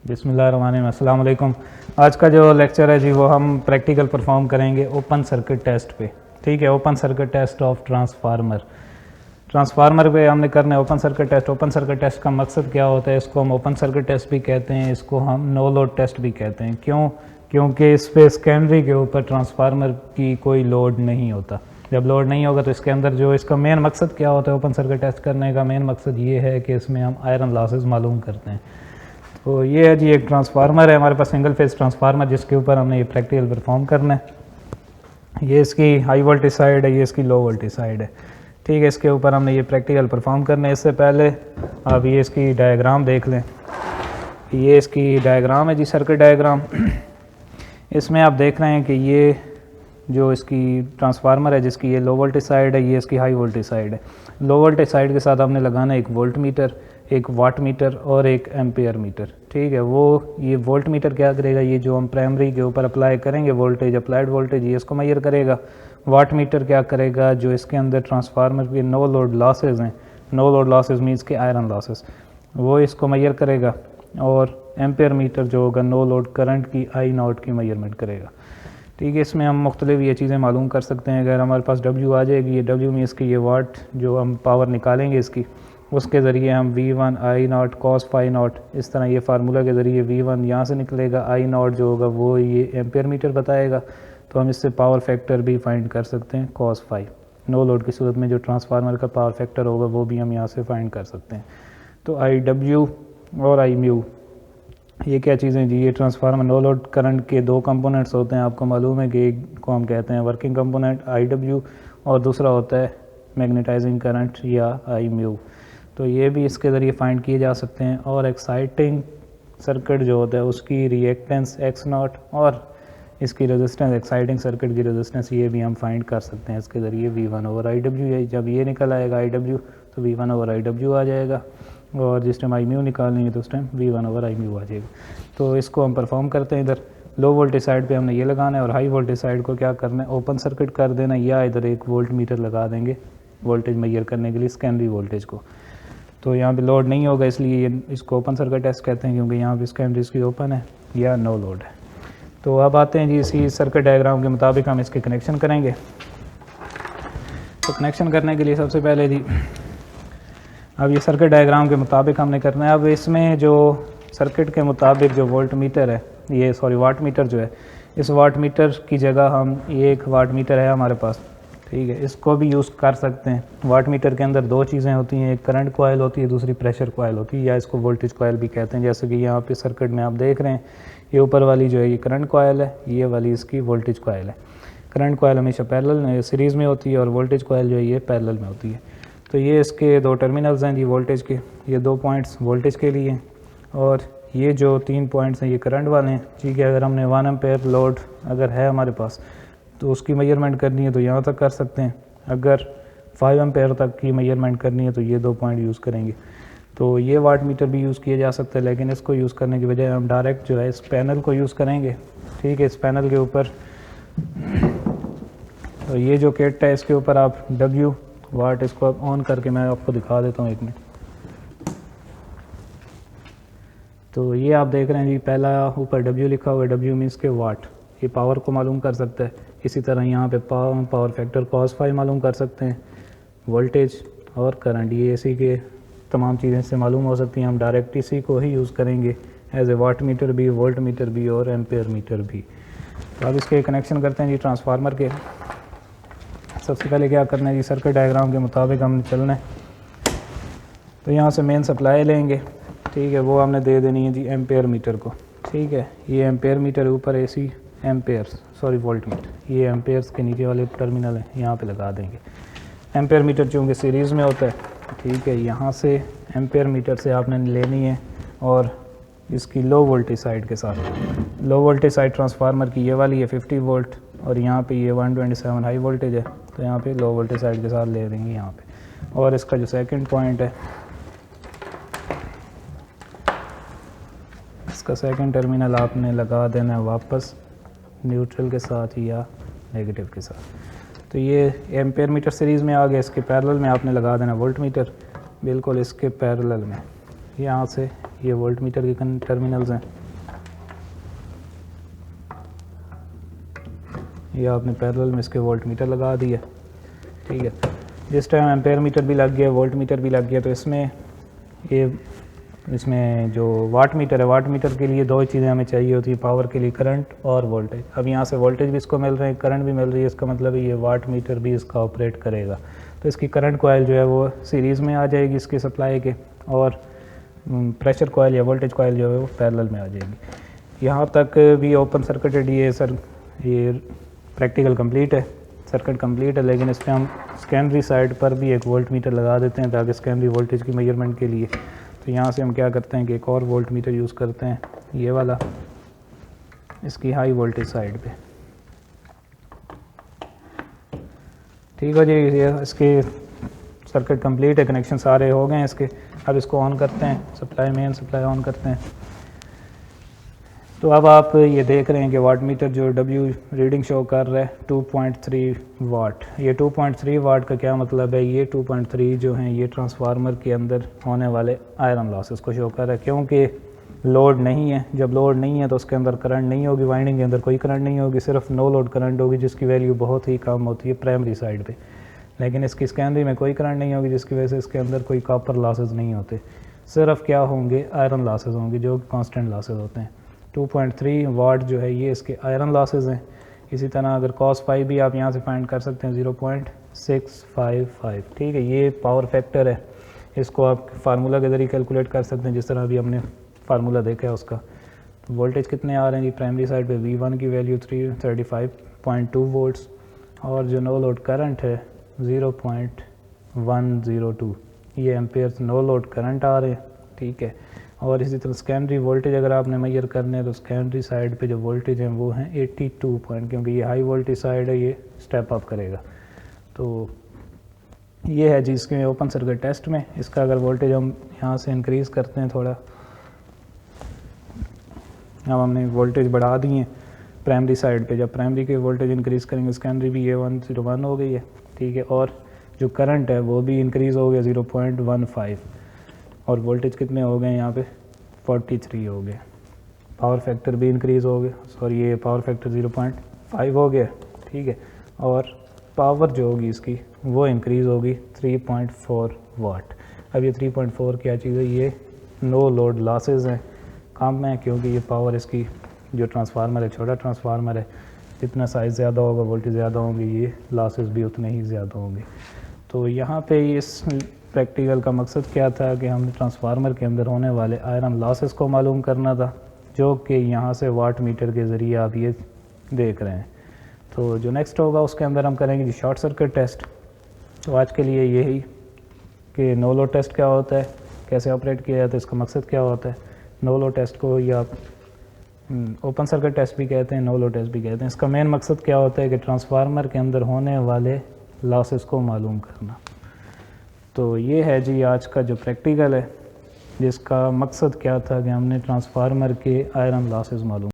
बिस्मिल्लाहिर्रहमानिर्रहीम। अस्सलाम वालेकुम। आज का जो लेक्चर है जी वो हम प्रैक्टिकल परफॉर्म करेंगे ओपन सर्किट टेस्ट पे। ठीक है, open circuit test of transformer पे हमने करना है open circuit test. Open circuit test का मकसद क्या होता है? इसको हम ओपन सर्किट टेस्ट भी कहते हैं, इसको हम नो लोड टेस्ट भी कहते हैं। क्यों? क्योंकि इस पे सेकेंडरी के ऊपर ट्रांसफार्मर की कोई लोड नहीं होता। जब लोड नहीं होगा तो इसके अंदर जो इसका मेन मकसद क्या होता है ओपन सर्किट टेस्ट करने का? मेन मकसद ये है कि इसमें हम आयरन लॉसेस मालूम करते हैं। तो ये है जी एक ट्रांसफार्मर है हमारे पास, सिंगल फेज ट्रांसफार्मर, जिसके ऊपर हमने ये प्रैक्टिकल परफॉर्म करना है। ये इसकी हाई वोल्टेज साइड है, ये इसकी लो वोल्टेज साइड है। ठीक है, इसके ऊपर हमने ये प्रैक्टिकल परफॉर्म करना है। इससे पहले आप ये इसकी डायग्राम देख लें। ये इसकी डायग्राम है जी, सर्किट डायग्राम। इसमें आप देख रहे हैं कि ये जो इसकी ट्रांसफार्मर है जिसकी ये लो वोल्टेज साइड है, ये इसकी हाई वोल्टेज साइड है। लो वोल्टेज साइड के साथ हमने लगाना है एक वोल्ट मीटर, एक वाट मीटर और एक एम्पियर मीटर। ठीक है, वो ये वोल्ट मीटर क्या करेगा? ये जो हम प्राइमरी के ऊपर अप्लाई करेंगे वोल्टेज, अप्लाइड वोल्टेज, ये इसको मेजर करेगा। वाट मीटर क्या करेगा? जो इसके अंदर ट्रांसफार्मर के नो लोड लॉसेज हैं, नो लोड लॉसेज मीन्स के आयरन लॉसेस, वो इसको मेजर करेगा। और एम्पियर मीटर जो होगा नो लोड करंट की आई नॉट की मेजरमेंट करेगा। ठीक है, इसमें हम मुख्तलिफ ये चीज़ें मालूम कर सकते हैं। अगर हमारे पास W आ जाएगी, ये W में इसकी ये वाट जो हम पावर निकालेंगे इसकी, उसके ज़रिए हम V1 I naught cos phi naught, इस तरह ये फार्मूला के ज़रिए V1 यहाँ से निकलेगा, I नॉट जो होगा वो ये एम्पियर मीटर बताएगा। तो हम इससे पावर फैक्टर भी फाइंड कर सकते हैं cos फाई। नो लोड की सूरत में जो ट्रांसफार्मर का पावर फैक्टर होगा वो भी हम यहाँ से फाइंड कर सकते हैं। तो IW और Imu ये क्या चीज़ें जी? ये ट्रांसफार्मर नो लोड करंट के दो कंपोनेंट्स होते हैं। आपको मालूम है कि एक को हम कहते हैं वर्किंग कंपोनेंट IW और दूसरा होता है मैग्नेटाइजिंग करंट या Imu। तो ये भी इसके ज़रिए फाइंड किए जा सकते हैं। और एक्साइटिंग सर्किट जो होता है उसकी रिएक्टेंस X0 और इसकी रेजिस्टेंस, एक्साइटिंग सर्किट की रेजिस्टेंस, ये भी हम फाइंड कर सकते हैं इसके ज़रिए V1 ओवर IW। जब ये निकल आएगा IW तो V1 ओवर IW आ जाएगा, और जिस टाइम Imu निकालेंगे तो उस टाइम V1 ओवर Imu आ जाएगा। तो इसको हम परफॉर्म करते हैं। इधर लो वोल्टेज साइड पे हमने ये लगाना है और हाई वोल्टेज साइड को क्या करना है? ओपन सर्किट कर देना, या इधर एक वोल्ट मीटर लगा देंगे वोल्टेज मेजर करने के लिए, सेकेंडरी वोल्टेज को। तो यहाँ पे लोड नहीं होगा, इसलिए ये इसको ओपन सर्किट टेस्ट कहते हैं, क्योंकि यहाँ पे सेकेंडरी इसकी ओपन है या नो लोड है। तो अब आते हैं जी इसी सर्किट डायग्राम के मुताबिक हम इसके कनेक्शन करेंगे। तो कनेक्शन करने के लिए सबसे पहले जी अब ये सर्किट डायग्राम के मुताबिक हमने करना है। अब इसमें जो सर्किट के मुताबिक जो वोल्ट मीटर है, ये वाट मीटर जो है, इस वाट मीटर की जगह हम ये एक वाट मीटर है हमारे पास, ठीक है, इसको भी यूज़ कर सकते हैं। वाट मीटर के अंदर दो चीज़ें होती हैं, एक करंट कॉइल होती है, दूसरी प्रेशर कॉइल होती है, या इसको वोल्टेज कॉइल भी कहते हैं। जैसे कि यहाँ पे सर्किट में आप देख रहे हैं, ये ऊपर वाली जो है ये करंट कॉइल है, ये वाली इसकी वोल्टेज कॉइल है। करंट कॉइल हमेशा पैरेलल में सीरीज़ में होती है और वोल्टेज कॉइल जो है ये पैरेलल में होती है। तो ये इसके दो टर्मिनल्स हैं जी वोल्टेज के, ये 2 पॉइंट्स वोल्टेज के लिए, और ये जो 3 पॉइंट्स हैं ये करंट वाले हैं। ठीक है, अगर हमने 1 एम्पेयर लोड अगर है हमारे पास तो उसकी मेजरमेंट करनी है तो यहाँ तक कर सकते हैं। अगर 5 एम्पेयर तक की मेजरमेंट करनी है तो ये 2 पॉइंट यूज़ करेंगे। तो ये वाट मीटर भी यूज़ किया जा सकता है, लेकिन इसको यूज़ करने की बजाय हम डायरेक्ट जो है इस पैनल को यूज़ करेंगे। ठीक है, इस पैनल के ऊपर तो ये जो किट है इसके ऊपर आप W वाट, इसको आप ऑन करके मैं आपको दिखा देता हूँ 1 मिनट। तो ये आप देख रहे हैं जी, पहला ऊपर W लिखा हुआ है, W मीन्स के वाट, ये पावर को मालूम कर सकता है। इसी तरह यहाँ पे पावर फैक्टर cos फाई मालूम कर सकते हैं, वोल्टेज और करंट, ये इसी के तमाम चीज़ें से मालूम हो सकती हैं। हम डायरेक्ट इसी को ही यूज़ करेंगे एज ए वाट मीटर भी, वोल्ट मीटर भी और एम्पेयर मीटर भी। तो अब इसके कनेक्शन करते हैं जी ट्रांसफार्मर के। सबसे पहले क्या करना है जी, सर्किट डायग्राम के मुताबिक हमने चलना है। तो यहाँ से मेन सप्लाई लेंगे, ठीक है, वो हमने दे देनी है जी एम्पेयर मीटर को। ठीक है, ये एम्पेयर मीटर ऊपर AC वोल्ट मीटर, ये एम्पेयर्स के नीचे वाले टर्मिनल हैं, यहाँ पे लगा देंगे। एम्पेयर मीटर चूँकि सीरीज़ में होता है, ठीक है, यहाँ से एम्पेयर मीटर से आपने लेनी है और इसकी लो वोल्टेज साइड के साथ, लो वोल्टेज साइड ट्रांसफार्मर की ये वाली है 50 वोल्ट, और यहाँ पे ये 127 हाई वोल्टेज है, तो यहाँ पे लो वोल्टेज साइड के साथ ले देंगे यहाँ पे। और इसका जो सेकंड पॉइंट है, इसका सेकंड टर्मिनल आपने लगा देना है वापस न्यूट्रल के साथ या नेगेटिव के साथ। तो ये एम्पेयर मीटर सीरीज़ में आ गया, इसके पैरेलल में आपने लगा देना वोल्ट मीटर, बिल्कुल इसके पैरेलल में यहाँ से ये वोल्ट मीटर के टर्मिनल्स हैं, ये आपने पैरेलल में इसके वोल्ट मीटर लगा दिया, ठीक है। जिस टाइम एम्पेयर मीटर भी लग गया, वोल्ट मीटर भी लग गया, तो इसमें जो वाट मीटर है, वाट मीटर के लिए दो चीज़ें हमें चाहिए होती है, पावर के लिए करंट और वोल्टेज। अब यहाँ से वोल्टेज भी इसको मिल रहे हैं, करंट भी मिल रही है, इसका मतलब ये वाट मीटर भी इसका ऑपरेट करेगा। तो इसकी करंट कॉइल जो है वो सीरीज़ में आ जाएगी इसके सप्लाई के, और प्रेशर कॉइल या वोल्टेज कॉइल जो है वो पैरेलल में आ जाएगी। यहाँ तक भी ओपन सर्किटेड ये प्रैक्टिकल कंप्लीट है, सर्किट कंप्लीट है। लेकिन इस पर हम सेकेंडरी साइड पर भी एक वोल्ट मीटर लगा देते हैं ताकि सेकेंडरी वोल्टेज की मेजरमेंट के लिए। तो यहाँ से हम क्या करते हैं कि एक और वोल्ट मीटर यूज़ करते हैं, ये वाला, इसकी हाई वोल्टेज साइड पे। ठीक है जी, ये इसके सर्किट कंप्लीट है, कनेक्शन सारे हो गए हैं इसके। अब इसको ऑन करते हैं, सप्लाई मेन सप्लाई ऑन करते हैं। तो अब आप ये देख रहे हैं कि वाट मीटर जो W रीडिंग शो कर रहा है 2.3 वाट। ये 2.3 वाट का क्या मतलब है, ये 2.3 जो हैं ये ट्रांसफार्मर के अंदर होने वाले आयरन लॉसेस को शो कर रहा है, क्योंकि लोड नहीं है। जब लोड नहीं है तो उसके अंदर करंट नहीं होगी, वाइंडिंग के अंदर कोई करंट नहीं होगी, सिर्फ नो लोड करंट होगी जिसकी वैल्यू बहुत ही कम होती है प्राइमरी साइड पे। लेकिन इसकी सेकेंडरी में कोई करंट नहीं होगी जिसकी वजह से इसके अंदर कोई कॉपर लॉसेस नहीं होते, सिर्फ क्या होंगे, आयरन लॉसेस होंगे जो कांस्टेंट लॉसेस होते हैं। 2.3 वाट जो है ये इसके आयरन लॉसेस हैं। इसी तरह अगर cos फाई भी आप यहाँ से फाइंड कर सकते हैं 0.655, ठीक है। ये पावर फैक्टर है, इसको आप फार्मूला के ज़रिए कैलकुलेट कर सकते हैं जिस तरह अभी हमने फार्मूला देखा है उसका। तो वोल्टेज कितने आ रहे हैं जी, प्राइमरी साइड पे V1 की वैल्यू 335.2 वोल्ट्स, और जो नो लोड करंट है 0.102, ये एम्पेयर नो लोड करंट आ रहे हैं, ठीक है। और इसी तरह सेकेंडरी वोल्टेज अगर आपने मेजर करने हैं तो सेकेंडरी साइड पे जो वोल्टेज हैं वो हैं 82 पॉइंट, क्योंकि ये हाई वोल्टेज साइड है, ये स्टेप अप करेगा। तो ये है जी इसके ओपन सर्किट टेस्ट में। इसका अगर वोल्टेज हम यहाँ से इंक्रीज़ करते हैं थोड़ा, अब हमने वोल्टेज बढ़ा दिए प्राइमरी साइड पे, जब प्राइमरी के वोल्टेज इंक्रीज़ करेंगे सेकेंडरी भी ये 101 हो गई है, ठीक है। और जो करंट है वो भी इंक्रीज़ हो गया 0.15, और वोल्टेज कितने हो गए यहाँ पे 43 हो गए। पावर फैक्टर भी इंक्रीज़ हो गया, सॉरी ये पावर फैक्टर 0.5 हो गया, ठीक है। और पावर जो होगी इसकी वो इंक्रीज़ होगी 3.4 वाट। अब ये 3.4 क्या चीज़ है, ये नो लोड लॉसेस हैं, कम है, क्योंकि ये पावर इसकी जो ट्रांसफार्मर है छोटा ट्रांसफार्मर है, जितना साइज़ ज़्यादा होगा वोल्टेज ज़्यादा होंगे, ये लॉसेस भी उतने ही ज़्यादा होंगे। तो यहाँ पे इस प्रैक्टिकल का मकसद क्या था कि हमने ट्रांसफार्मर के अंदर होने वाले आयरन लॉसेस को मालूम करना था, जो कि यहाँ से वाट मीटर के ज़रिए आप ये देख रहे हैं। तो जो नेक्स्ट होगा उसके अंदर हम करेंगे जी शॉर्ट सर्किट टेस्ट। तो आज के लिए यही कि नो लोड टेस्ट क्या होता है, कैसे ऑपरेट किया जाता है, इसका मकसद क्या होता है। नो लोड टेस्ट को या ओपन सर्किट टेस्ट भी कहते हैं, नो लोड टेस्ट भी कहते हैं। इसका मेन मकसद क्या होता है कि ट्रांसफार्मर के अंदर होने वाले लॉसेस को मालूम करना। तो ये है जी आज का जो प्रैक्टिकल है, जिसका मकसद क्या था कि हमने ट्रांसफार्मर के आयरन लॉसेस मालूम